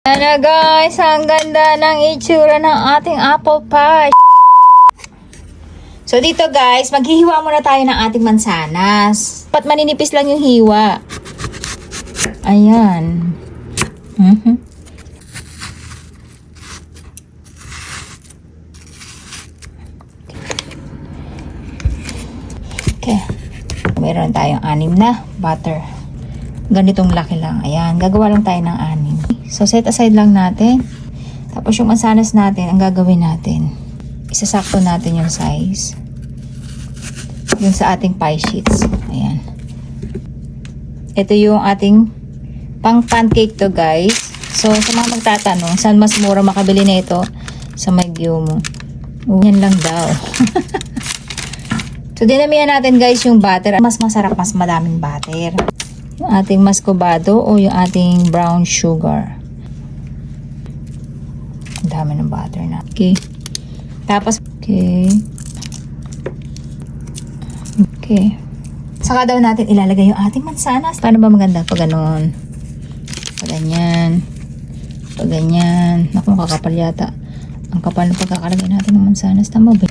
Ano guys, ang ganda ng itsura ng ating apple pie. So dito guys, maghihiwa muna tayo ng ating mansanas. Dapat maninipis lang yung hiwa. Ayan. Okay. Meron tayong 6 na butter. Ganitong laki lang. Ayan, gagawa lang tayo ng 6. So, set aside lang natin. Tapos yung mansanas natin, ang gagawin natin, isasakto natin yung size. Yung sa ating pie sheets. Ayan. Ito yung ating pang pancake to guys. So, sa mga magtatanong, saan mas mura makabili na ito? Sa Megyomo. Yan lang daw. So, dinamihan natin guys yung butter. Mas masarap, mas madaming butter. Yung ating mascobado o yung ating brown sugar. Ang dami ng butter na. Okay. Tapos, okay. Saka daw natin ilalagay yung ating mansanas. Paano ba maganda? Pag ganon. Pag ganyan. Pag ganyan. Naku, kakapal yata. Ang kapal ng pagkakalagay natin ng mansanas. Tama ba?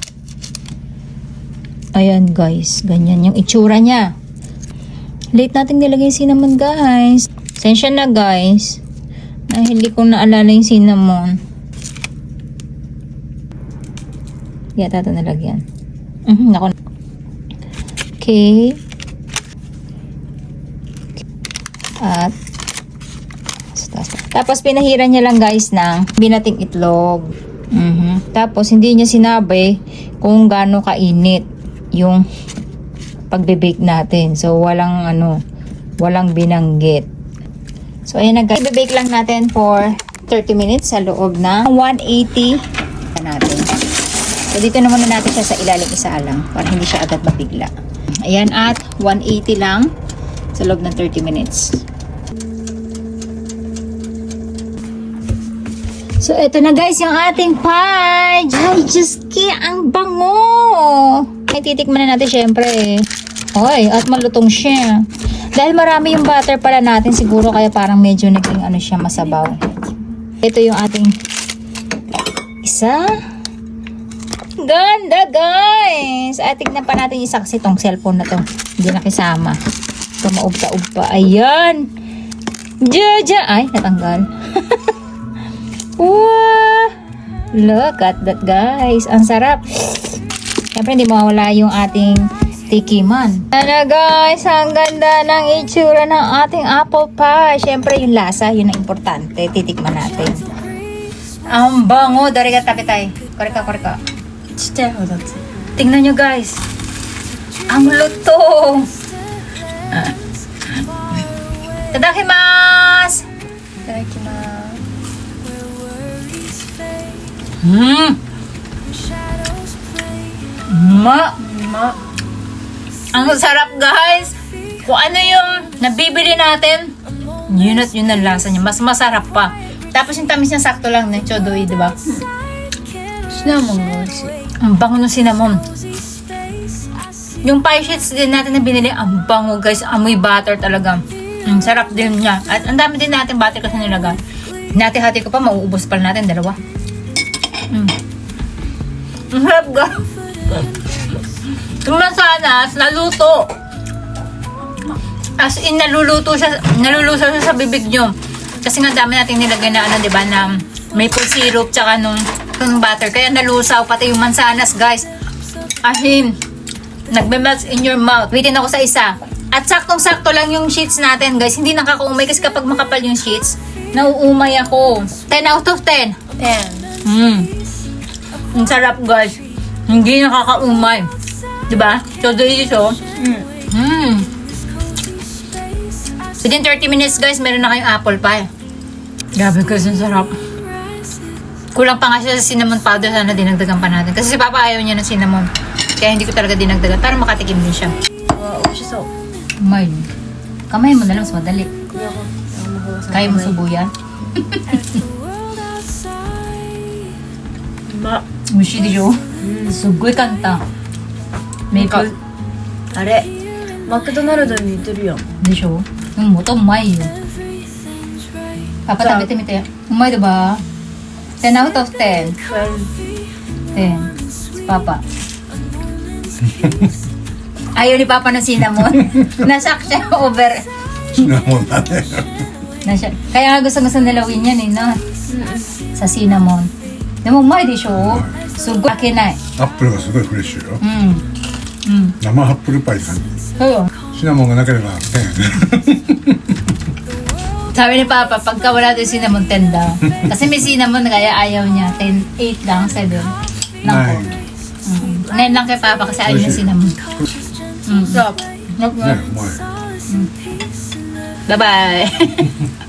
Ayan guys. Ganyan yung itsura niya. Late natin nilagay yung cinnamon guys. Sensya na guys. Na hindi ko naalala yung cinnamon. Yata ito nalagyan. Naku. Okay. At tapos pinahiran niya lang guys ng binating itlog. Tapos hindi niya sinabi kung gaano kainit yung pagbe-bake natin. So walang walang binanggit. So ayan na guys, i-bake lang natin for 30 minutes sa loob ng 180 natin. So dito naman natin siya sa ilalim isa lang para hindi siya agad mabigla. Ayan, at 180 lang sa loob ng 30 minutes. So ito na guys yung ating pie. Ay, just ang bango. Ay, titikman na natin syempre. Oy, at malutong siya. Dahil marami yung butter pala natin siguro kaya parang medyo naging siya masabaw. Ito yung ating isa. Ganda guys! At tignan pa natin yung saksi tong cellphone na to. Hindi nakisama. Ito maubta-ub pa. Ayan! Jaja! Ay, natanggal. Wow! Look at that guys. Ang sarap. Siyempre hindi mawawala yung ating tikiman. Ano guys, ang ganda ng itsura ng ating apple pie. Siyempre yung lasa, yun ang importante. Titikman natin. Ang bango. Dari ka tapitay. Koreka. Tingnan nyo guys. Ang lutong. Tadakimasu. Ang sarap guys. Kung ano yung nabibili natin, yun at yun ang lasa niya. Mas masarap pa. Tapos yung tamis niya sakto lang na chodoy, di ba? Cinnamon guys. Ang bango ng cinnamon. Yung pie sheets din natin na binili, ang bango guys. Amoy butter talaga. Ang sarap din niya. At ang dami din natin butter kasi nilagay. Hati-hati ko pa, mauubos pala natin, 2. Ang sarap guys. Yung mansanas, naluto. As in, naluluto siya sa bibig nyo. Kasi nga dami natin nilagay na diba, na maple syrup tsaka nung butter. Kaya nalusaw pati yung mansanas guys. Ahin. Nagme-melt in your mouth. Waitin ako sa isa. At saktong-sakto lang yung sheets natin guys. Hindi nakakaumay kasi kapag makapal yung sheets, nauumay ako. 10 out of 10. 10. Ang sarap guys. Hindi nakakaumay. Diba? So delicious. Within 30 minutes guys, meron na kayong apple pie. Grabe guys, ang sarap. Kulang pa nga siya sa cinnamon powder. Sana dinagdagan pa natin. Kasi si Papa ayaw niya ng cinnamon. Kaya hindi ko talaga dinagdagan. Para makatikim din siya. Ushiso. Mild. Kamay mo na lang, mas madali. Kaya mo subuyan? Mushi deしょ? Sugoy kanta. Maple. あれマクドナルドに似てるやん。でしょ? もっとうまいよ。パパ食べてみて。Umay, diba? 10 out of 10. 12. 10. Si Papa. Ayaw ni Papa ng cinnamon. Nasak siya over. Cinnamonだね。 Kaya nga gusto nilawin yan eh, no? Sa cinnamon. Deもうまいでしょすっごい開けない。アップルがすごいフレッシュよ。うん。うん。生アップルパイって感じ。そうよ。シナモンがなければ10。 Sabi ni Papa, pagka wala doon cinnamon, 10 daw. Kasi may cinnamon, kaya ayaw niya. 10, 8 lang, 7. Lang po. 9 lang kay Papa kasi ayaw niya cinnamon. Stop.ね、うまい。 Bye-bye.